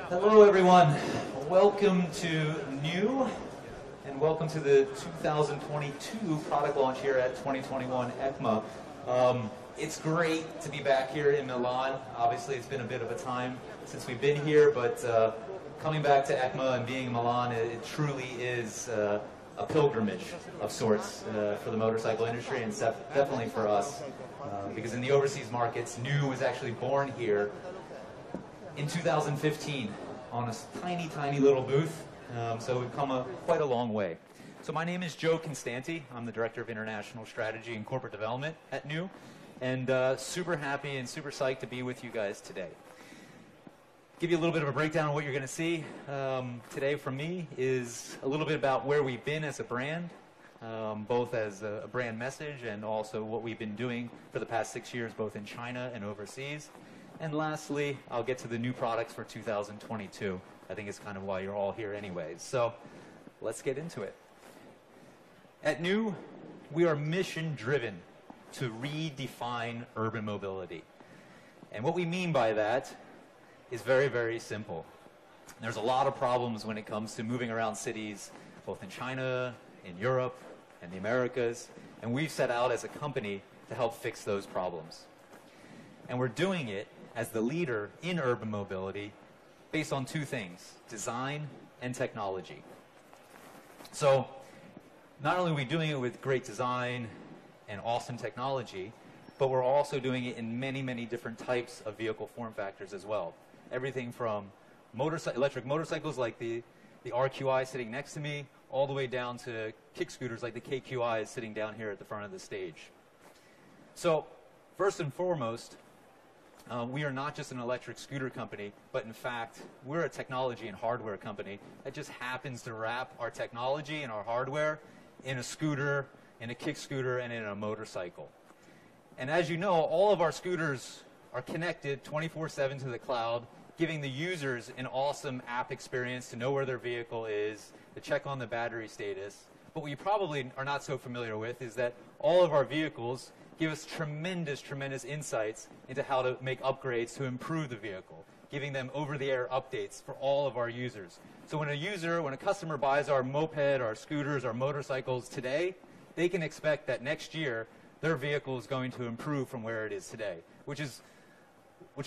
Hello everyone, welcome to New and welcome to the 2022 product launch here at 2021 EICMA. It's great to be back here in Milan. Obviously it's been a bit of a time since we've been here, but coming back to EICMA and being in Milan, it truly is a pilgrimage of sorts for the motorcycle industry and definitely for us. Because in the overseas markets, New was actually born here in 2015 on a tiny, tiny little booth. So we've come quite a long way. So my name is Joe Constanti. I'm the Director of International Strategy and Corporate Development at New. And super happy and super psyched to be with you guys today. Give you a little bit of a breakdown of what you're going to see today from me is a little bit about where we've been as a brand, both as a brand message and also what we've been doing for the past 6 years, both in China and overseas. And lastly, I'll get to the new products for 2022. I think it's kind of why you're all here anyways. So let's get into it. At New, we are mission-driven to redefine urban mobility. And what we mean by that is very, very simple. There's a lot of problems when it comes to moving around cities, both in China, in Europe, and the Americas. And we've set out as a company to help fix those problems. And we're doing it as the leader in urban mobility based on two things, design and technology. So not only are we doing it with great design and awesome technology, but we're also doing it in many, many different types of vehicle form factors as well. Everything from electric motorcycles like the Kqi sitting next to me, all the way down to kick scooters like the Kqi sitting down here at the front of the stage. So first and foremost, we are not just an electric scooter company, but in fact, we're a technology and hardware company that just happens to wrap our technology and our hardware in a scooter, in a kick scooter, and in a motorcycle. And as you know, all of our scooters are connected 24/7 to the cloud, giving the users an awesome app experience to know where their vehicle is, to check on the battery status. But what you probably are not so familiar with is that all of our vehicles give us tremendous, tremendous insights into how to make upgrades to improve the vehicle, giving them over-the-air updates for all of our users. So when a customer buys our moped, our scooters, our motorcycles today, they can expect that next year their vehicle is going to improve from where it is today, which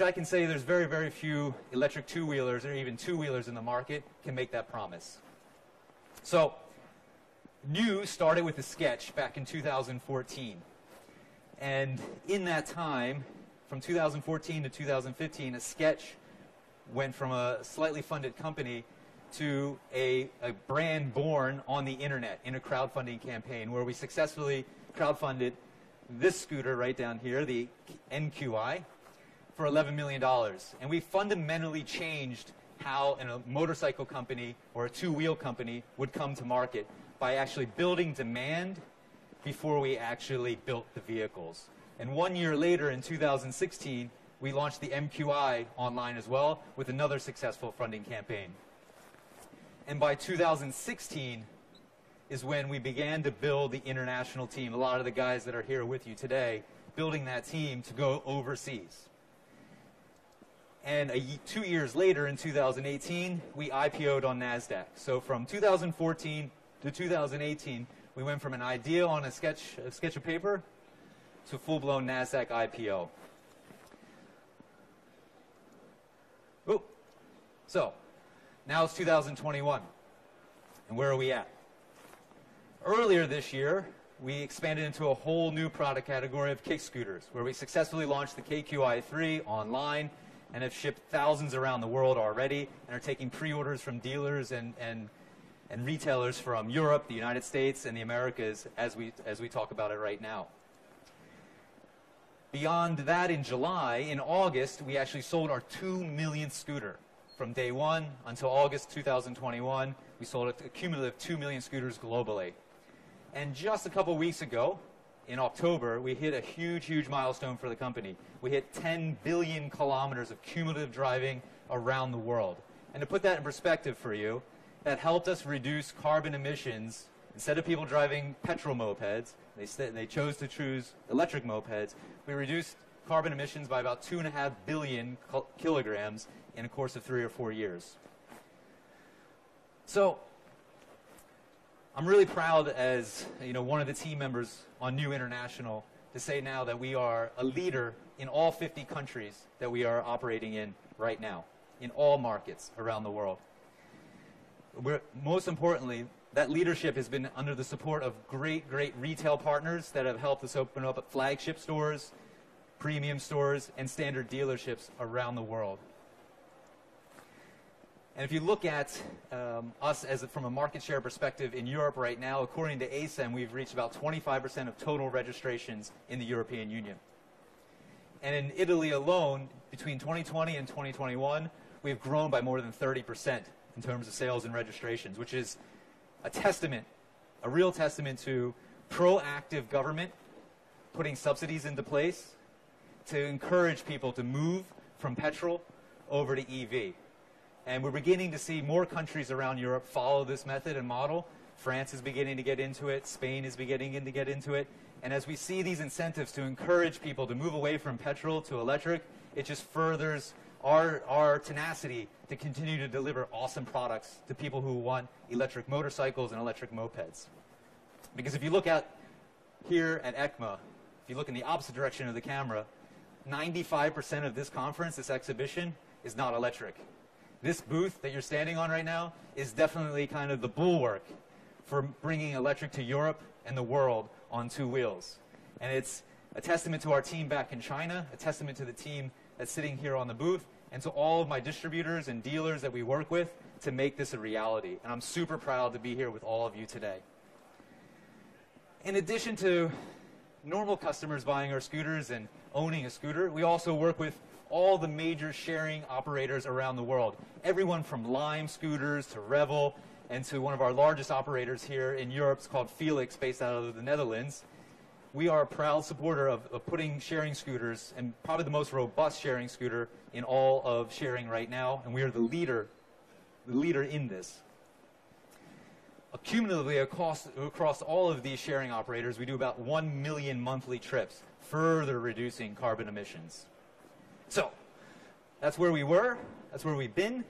I can say there's very, very few electric two-wheelers or even two-wheelers in the market can make that promise. So New started with a sketch back in 2014. And in that time, from 2014 to 2015, a sketch went from a slightly funded company to a brand born on the internet in a crowdfunding campaign where we successfully crowdfunded this scooter right down here, the Mqi, for $11 million. And we fundamentally changed how a motorcycle company or a two-wheel company would come to market by actually building demand before we actually built the vehicles. And 1 year later, in 2016, we launched the Mqi online as well with another successful funding campaign. And by 2016 is when we began to build the international team. A lot of the guys that are here with you today, building that team to go overseas. And 2 years later, in 2018, we IPO'd on NASDAQ. So from 2014 to 2018, we went from an idea on a sketch of paper to full-blown NASDAQ IPO. Ooh. So now it's 2021. And where are we at? Earlier this year, we expanded into a whole new product category of kick scooters, where we successfully launched the Kqi3 online and have shipped thousands around the world already and are taking pre-orders from dealers and retailers from Europe, the United States, and the Americas as we talk about it right now. Beyond that, in August, we actually sold our 2 millionth scooter. From day one until August 2021, we sold a cumulative 2 million scooters globally. And just a couple weeks ago, in October, we hit a huge, huge milestone for the company. We hit 10 billion kilometers of cumulative driving around the world. And to put that in perspective for you, that helped us reduce carbon emissions. Instead of people driving petrol mopeds, they chose to choose electric mopeds. We reduced carbon emissions by about 2.5 billion kilograms in a course of 3 or 4 years. So I'm really proud as one of the team members on New International to say now that we are a leader in all 50 countries that we are operating in right now, in all markets around the world. Most importantly, that leadership has been under the support of great retail partners that have helped us open up flagship stores, premium stores, and standard dealerships around the world. And if you look at us from a market share perspective in Europe right now, according to ASEM, we've reached about 25% of total registrations in the European Union. And in Italy alone, between 2020 and 2021, we've grown by more than 30% in terms of sales and registrations, which is a real testament to proactive government putting subsidies into place to encourage people to move from petrol over to EV. And we're beginning to see more countries around Europe follow this method and model. France is beginning to get into it. Spain is beginning to get into it. And as we see these incentives to encourage people to move away from petrol to electric, it just furthers our tenacity to continue to deliver awesome products to people who want electric motorcycles and electric mopeds. Because if you look at here at EICMA, if you look in the opposite direction of the camera, 95% of this conference, this exhibition, is not electric. This booth that you're standing on right now is definitely kind of the bulwark for bringing electric to Europe and the world on 2 wheels. And it's a testament to our team back in China, a testament to the team that's sitting here on the booth, and to all of my distributors and dealers that we work with to make this a reality. And I'm super proud to be here with all of you today. In addition to normal customers buying our scooters and owning a scooter, we also work with all the major sharing operators around the world. Everyone from Lime Scooters to Revel, and to one of our largest operators here in Europe, it's called Felix, based out of the Netherlands. We are a proud supporter of putting sharing scooters, and probably the most robust sharing scooter in all of sharing right now, and we are the leader in this. Cumulatively, across all of these sharing operators, we do about 1 million monthly trips, further reducing carbon emissions. So, that's where we were, that's where we've been.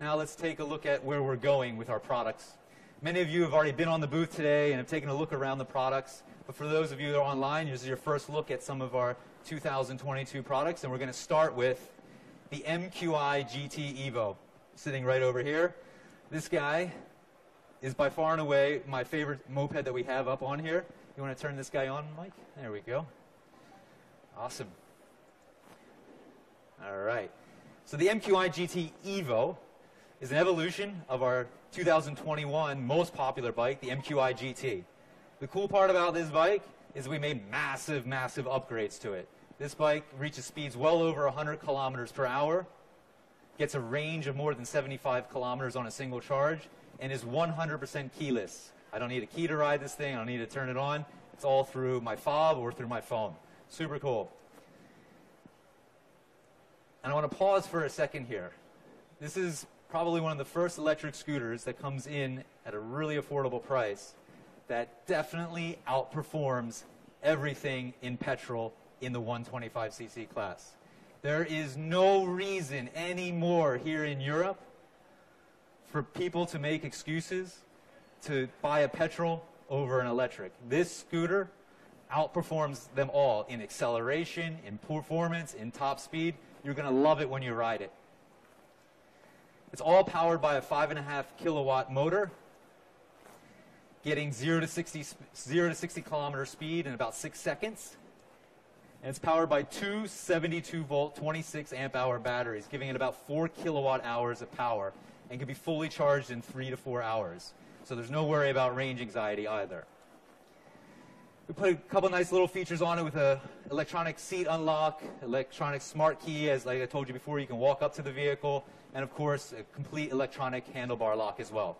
Now let's take a look at where we're going with our products. Many of you have already been on the booth today and have taken a look around the products. But for those of you that are online, this is your first look at some of our 2022 products. And we're going to start with the Mqi Gt Evo, sitting right over here. This guy is by far and away my favorite moped that we have up on here. You want to turn this guy on, Mike? There we go. Awesome. All right. So the Mqi Gt Evo is an evolution of our 2021 most popular bike, the Mqi GT. The cool part about this bike is we made massive upgrades to it. This bike reaches speeds well over 100 kilometers per hour, gets a range of more than 75 kilometers on a single charge, and is 100% keyless. I don't need a key to ride this thing. I don't need to turn it on. It's all through my fob or through my phone. Super cool. And I want to pause for a second here. This is probably one of the first electric scooters that comes in at a really affordable price that definitely outperforms everything in petrol in the 125cc class. There is no reason anymore here in Europe for people to make excuses to buy a petrol over an electric. This scooter outperforms them all in acceleration, in performance, in top speed. You're going to love it when you ride it. It's all powered by a 5.5 kilowatt motor, getting 0 to 60 kilometer speed in about 6 seconds. And it's powered by two 72-volt, 26 amp hour batteries, giving it about 4 kilowatt hours of power, and can be fully charged in 3 to 4 hours. So there's no worry about range anxiety either. We put a couple nice little features on it with a electronic seat unlock, electronic smart key, as like I told you before, you can walk up to the vehicle, and of course, a complete electronic handlebar lock as well.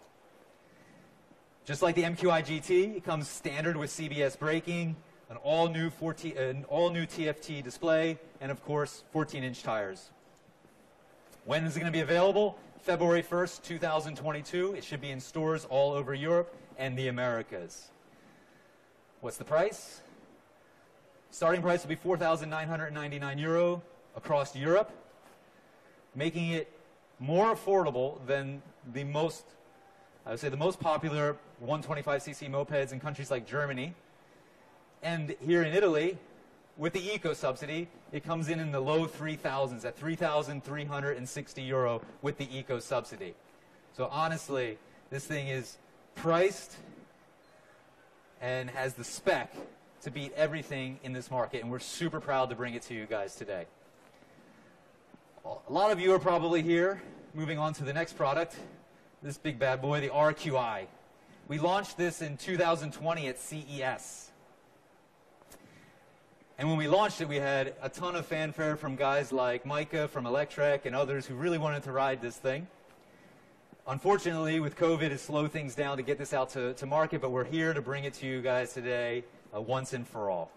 Just like the Mqi GT, it comes standard with CBS braking, an all-new TFT display, and of course, 14-inch tires. When is it going to be available? February 1st, 2022. It should be in stores all over Europe and the Americas. What's the price? Starting price will be €4,999 across Europe, making it more affordable than the most, I would say, the most popular 125cc mopeds in countries like Germany. And here in Italy, with the eco subsidy, it comes in the low 3,000s, at €3,360 with the eco subsidy. So honestly, this thing is priced and has the spec to beat everything in this market, and we're super proud to bring it to you guys today. A lot of you are probably here. Moving on to the next product, this big bad boy, the Kqi. We launched this in 2020 at CES. And when we launched it, we had a ton of fanfare from guys like Micah from Electrek and others who really wanted to ride this thing. Unfortunately, with COVID, it slowed things down to get this out to market, but we're here to bring it to you guys today once and for all.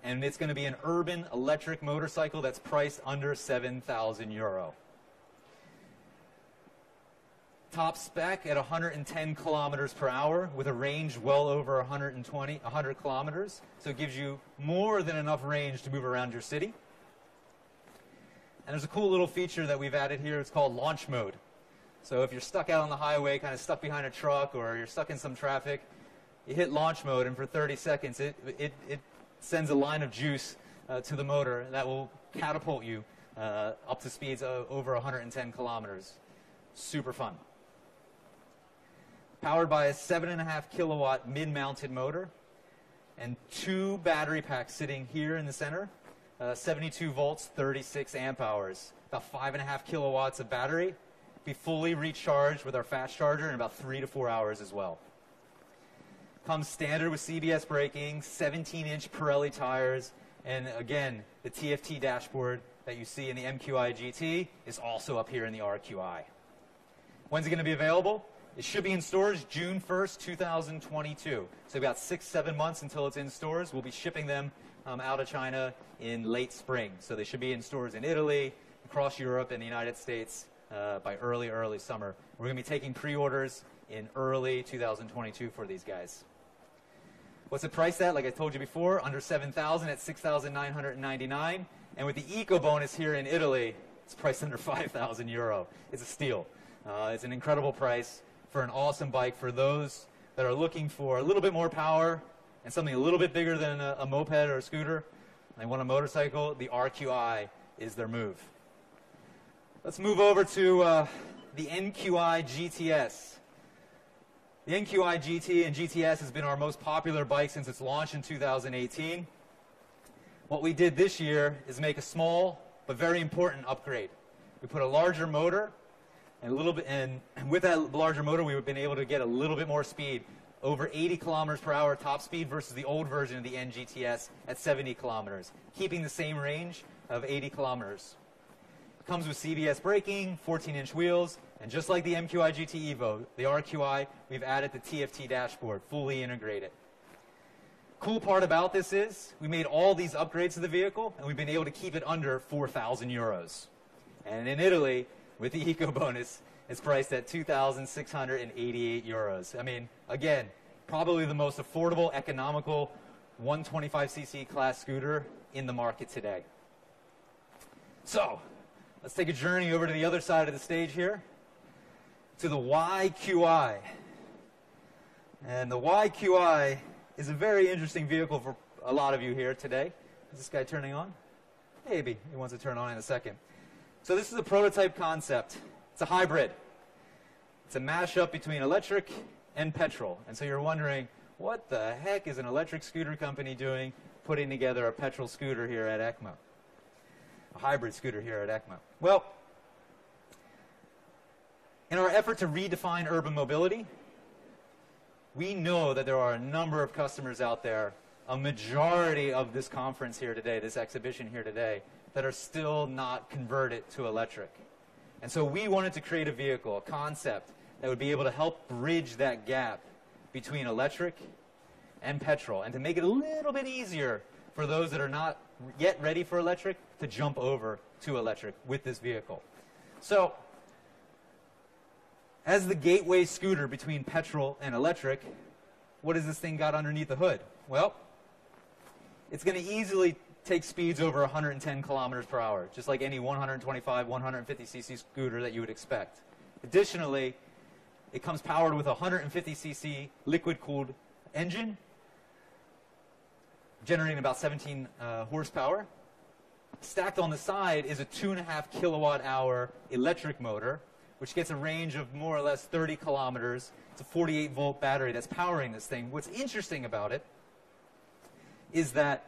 And it's going to be an urban electric motorcycle that's priced under €7,000. Top spec at 110 kilometers per hour with a range well over 100 kilometers. So it gives you more than enough range to move around your city. And there's a cool little feature that we've added here. It's called launch mode. So if you're stuck out on the highway, kind of stuck behind a truck, or you're stuck in some traffic, you hit launch mode, and for 30 seconds, it sends a line of juice to the motor that will catapult you up to speeds of over 110 kilometers. Super fun. Powered by a 7.5 kilowatt mid-mounted motor and 2 battery packs sitting here in the center, 72 volts, 36 amp hours, about 5.5 kilowatts of battery, be fully recharged with our fast charger in about 3 to 4 hours as well. Comes standard with CBS braking, 17-inch Pirelli tires, and again, the TFT dashboard that you see in the Mqi Gt is also up here in the Kqi. When's it going to be available? It should be in stores June 1st, 2022. So about 6-7 months until it's in stores. We'll be shipping them out of China in late spring. So they should be in stores in Italy, across Europe, and the United States by early summer. We're going to be taking pre-orders in early 2022 for these guys. What's it priced at? Like I told you before, under $7,000 at €6,999. And with the eco bonus here in Italy, it's priced under €5,000. It's a steal. It's an incredible price for an awesome bike for those that are looking for a little bit more power and something a little bit bigger than a moped or a scooter. They want a motorcycle. The Kqi is their move. Let's move over to the Mqi GTS. The Mqi GT and GTS has been our most popular bike since its launch in 2018. What we did this year is make a small but very important upgrade. We put a larger motor, and with that larger motor, we've been able to get a little bit more speed, over 80 kilometers per hour top speed versus the old version of the NGTS at 70 kilometers, keeping the same range of 80 kilometers. It comes with CBS braking, 14-inch wheels, and just like the Mqi Gt Evo, the Kqi, we've added the TFT dashboard, fully integrated. Cool part about this is we made all these upgrades to the vehicle, and we've been able to keep it under €4,000. And in Italy, with the eco bonus, it's priced at €2,688. I mean, again, probably the most affordable, economical 125cc class scooter in the market today. So, let's take a journey over to the other side of the stage here, to the Kqi. And the Kqi is a very interesting vehicle for a lot of you here today. Is this guy turning on? Maybe. He wants to turn on in a second. So this is a prototype concept. It's a hybrid. It's a mashup between electric and petrol. And so you're wondering, what the heck is an electric scooter company doing putting together a petrol scooter here at EICMA? A hybrid scooter here at EICMA. Well, in our effort to redefine urban mobility, we know that there are a number of customers out there, a majority of this conference here today, this exhibition here today, that are still not converted to electric. And so we wanted to create a vehicle, a concept, that would be able to help bridge that gap between electric and petrol, and to make it a little bit easier for those that are not yet ready for electric to jump over to electric with this vehicle. So, as the gateway scooter between petrol and electric, what has this thing got underneath the hood? Well, it's going to easily take speeds over 110 kilometers per hour, just like any 125, 150cc scooter that you would expect. Additionally, it comes powered with a 150cc liquid-cooled engine, generating about 17 horsepower. Stacked on the side is a 2.5 kilowatt-hour electric motor, which gets a range of more or less 30 kilometers. It's a 48-volt battery that's powering this thing. What's interesting about it is that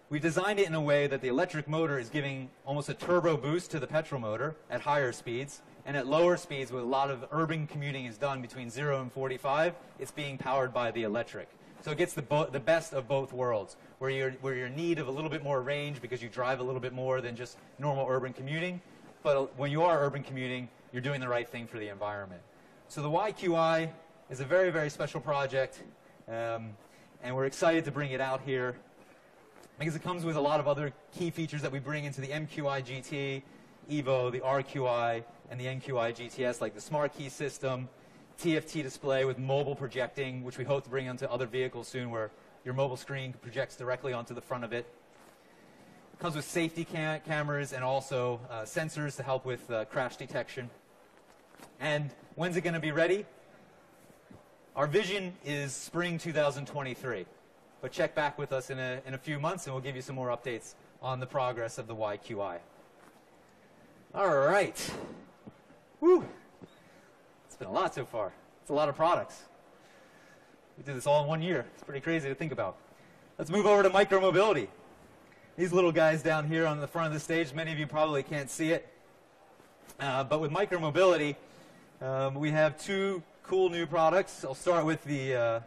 we designed it in a way that the electric motor is giving almost a turbo boost to the petrol motor at higher speeds, and at lower speeds, where a lot of urban commuting is done between 0 and 45, it's being powered by the electric. So it gets the best of both worlds, where you're in need of a little bit more range because you drive a little bit more than just normal urban commuting. But when you are urban commuting, you're doing the right thing for the environment. So the Kqi is a very, very special project, and we're excited to bring it out here because it comes with a lot of other key features that we bring into the Mqi Gt Evo, the RQi, and the Mqi Gts, like the smart key system, TFT display with mobile projecting, which we hope to bring onto other vehicles soon, where your mobile screen projects directly onto the front of it. It comes with safety cameras and also sensors to help with crash detection. And when's it going to be ready? Our vision is spring 2023. But check back with us in a few months, and we'll give you some more updates on the progress of the Kqi. All right. Woo. It's been a lot so far. It's a lot of products. We did this all in 1 year. It's pretty crazy to think about. Let's move over to micromobility. These little guys down here on the front of the stage, many of you probably can't see it. But with micromobility, we have two cool new products. I'll start with the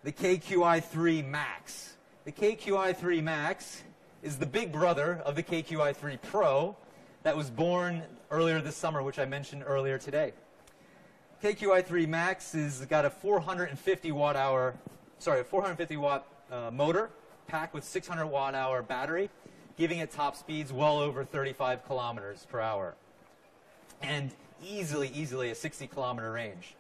Kqi2 Max. The Kqi2 Max is the big brother of the Kqi2 Pro that was born earlier this summer, which I mentioned earlier today. Kqi2 Max has got a 450 watt motor packed with 600 watt hour battery, giving it top speeds well over 35 kilometers per hour, and easily a 60 kilometer range.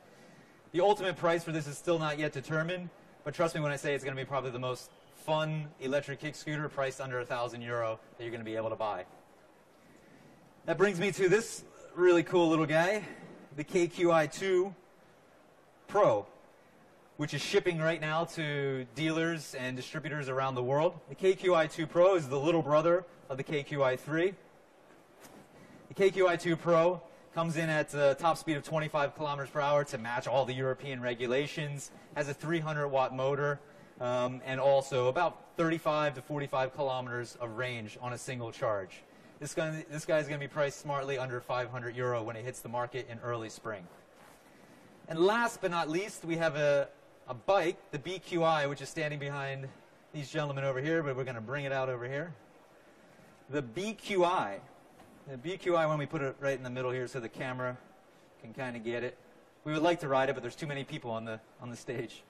The ultimate price for this is still not yet determined, but trust me when I say it's going to be probably the most fun electric kick scooter priced under €1,000 that you're going to be able to buy. That brings me to this really cool little guy, the Kqi2 Pro, which is shipping right now to dealers and distributors around the world. The Kqi2 Pro is the little brother of the Kqi3. The Kqi2 Pro comes in at a top speed of 25 kilometers per hour to match all the European regulations, has a 300 watt motor, and also about 35 to 45 kilometers of range on a single charge. This guy is going to be priced smartly under €500 when it hits the market in early spring. And last but not least, we have a bike, the Bqi, which is standing behind these gentlemen over here, but we're going to bring it out over here. The Bqi. The Bqi, when we put it right in the middle here so the camera can kind of get it. We would like to ride it, but there's too many people on the stage.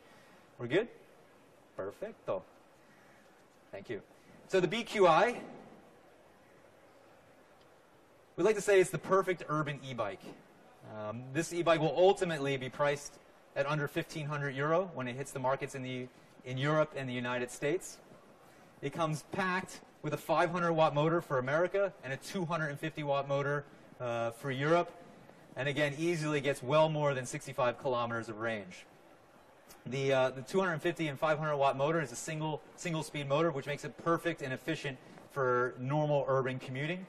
We're good? Perfecto. Thank you. So the Bqi, we'd like to say it's the perfect urban e-bike. This e-bike will ultimately be priced at under €1,500 when it hits the markets in Europe and the United States. It comes packed with a 500 watt motor for America and a 250 watt motor for Europe, and again easily gets well more than 65 kilometers of range. The 250 and 500 watt motor is a single speed motor, which makes it perfect and efficient for normal urban commuting.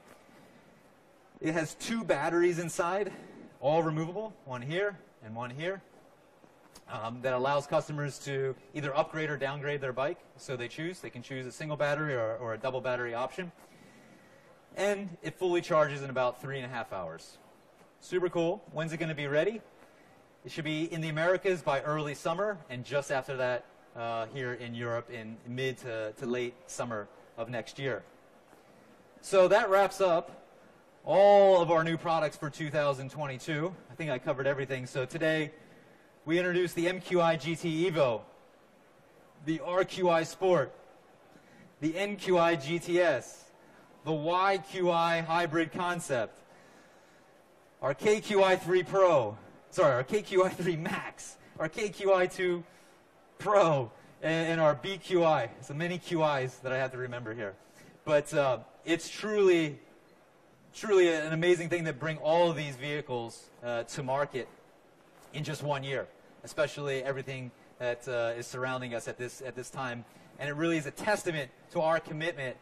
It has two batteries inside, all removable, one here and one here, that allows customers to either upgrade or downgrade their bike, so they choose. They can choose a single battery or a double battery option. And it fully charges in about 3.5 hours. Super cool. When's it going to be ready? It should be in the Americas by early summer, and just after that here in Europe in mid to late summer of next year. So that wraps up all of our new products for 2022. I think I covered everything. So today we introduced the Mqi Gt Evo, the RQi Sport, the Mqi Gts, the Kqi hybrid concept, our Kqi2 Pro, sorry, our Kqi3 Max, our Kqi2 Pro, and our BQI. So many QIs that I have to remember here. But it's truly an amazing thing to bring all of these vehicles to market in just 1 year, especially everything that is surrounding us at this time. And it really is a testament to our commitment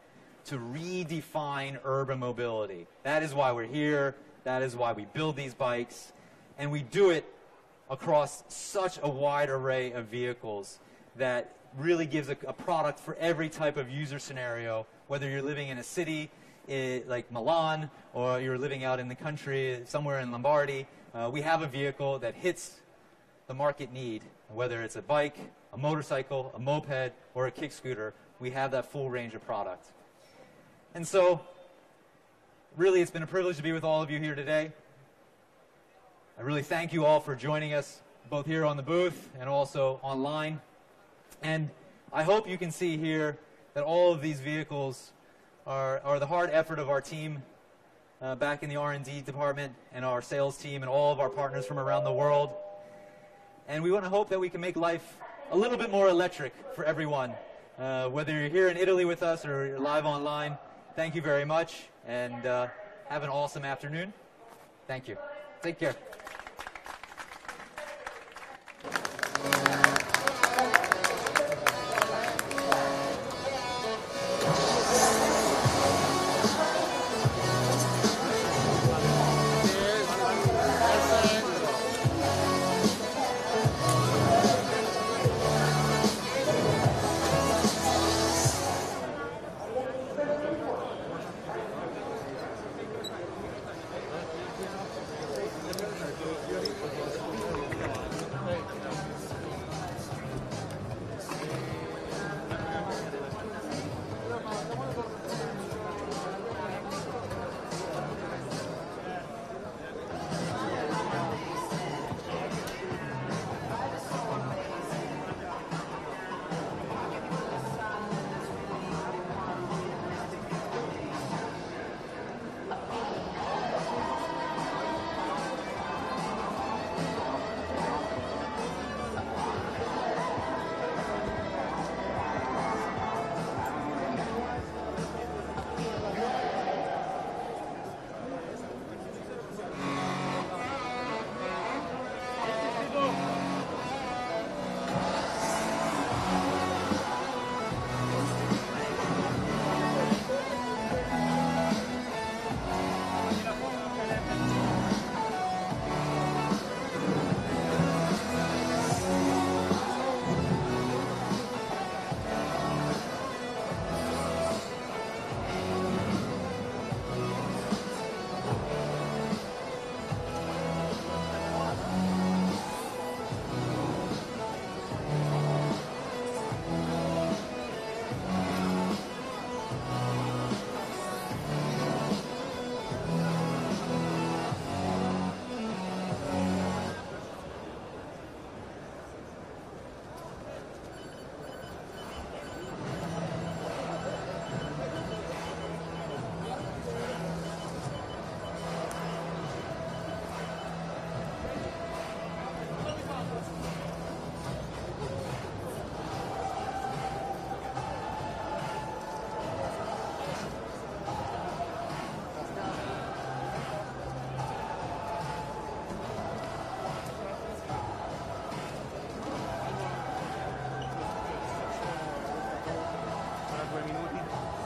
to redefine urban mobility. That is why we're here. That is why we build these bikes. And we do it across such a wide array of vehicles that really gives a product for every type of user scenario, whether you're living in a city like Milan or you're living out in the country somewhere in Lombardy. We have a vehicle that hits the market need, whether it's a bike, a motorcycle, a moped, or a kick scooter. We have that full range of product. And so, really, it's been a privilege to be with all of you here today. I really thank you all for joining us, both here on the booth and also online. And I hope you can see here that all of these vehicles are the hard effort of our team back in the R&D department and our sales team and all of our partners from around the world. And we want to hope that we can make life a little bit more electric for everyone. Whether you're here in Italy with us or you're live online, thank you very much, and have an awesome afternoon. Thank you. Take care.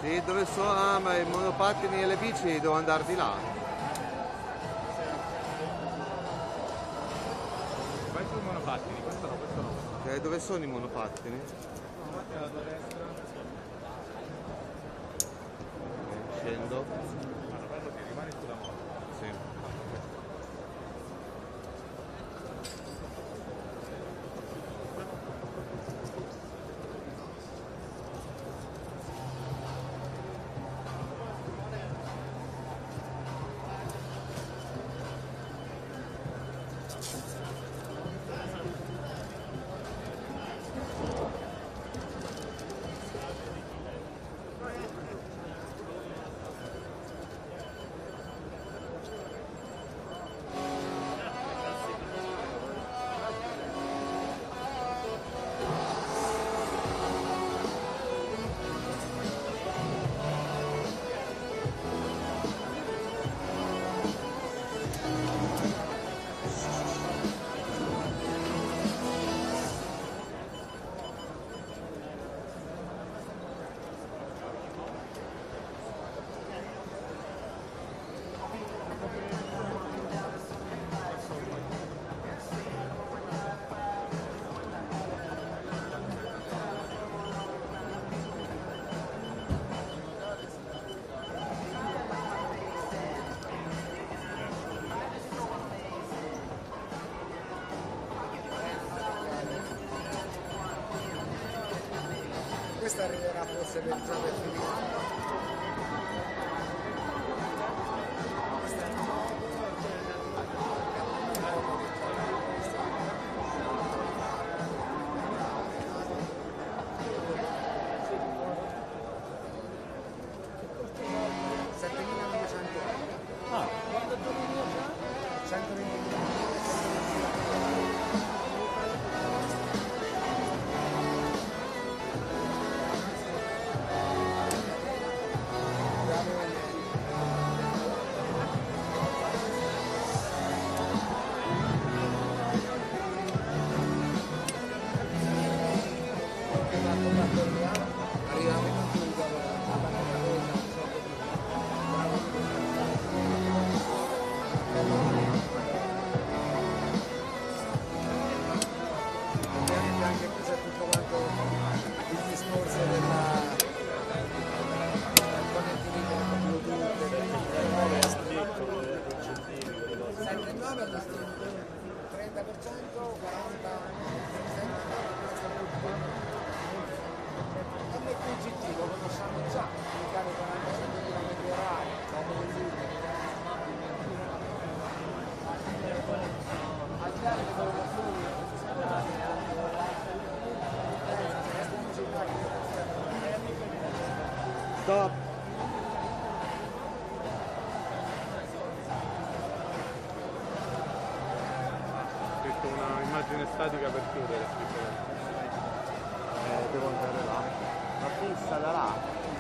Sì, dove sono? Ah, ma i monopattini e le bici devo andare di là. Vai sui monopattini, questo no. Ok, dove sono i monopattini? Monopattini alla tua destra. Scendo. Guarda, bello che rimani sulla moto. Sì. questa arriverà forse per già per finire. Mqi Gt lo conosciamo già, indicare 40 km orari, al di là delle valutazioni Stop. Ho scritto una immagine statica per chiudere. devo andare là. Ma fissa da là.